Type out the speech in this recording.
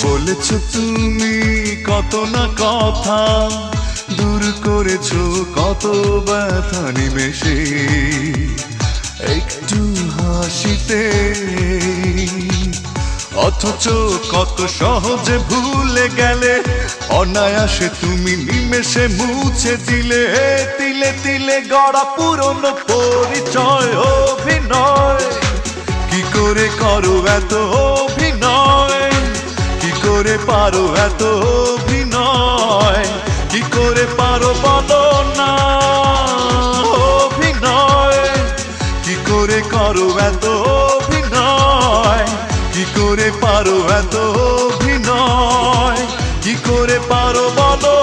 বলেছ তুমি কত না কথা, দূর করেছো কত ব্যথা নিমেষে একটু হাসিতে, অথচ কত সহজে ভুলে গেলে, অনায়াসে তুমি নিমেষে মুছে দিলে। তিলে তিলে গড়া পুরনো পরিচয় অভিনয়, কি করে করো এত অভিনয়, কি করে পারো এত অভিনয়, কি করে পারো বলো না অভিনয়, কি করে করো এত অভিনয়, কি করে পারো এত অভিনয়, কি করে পারো বলো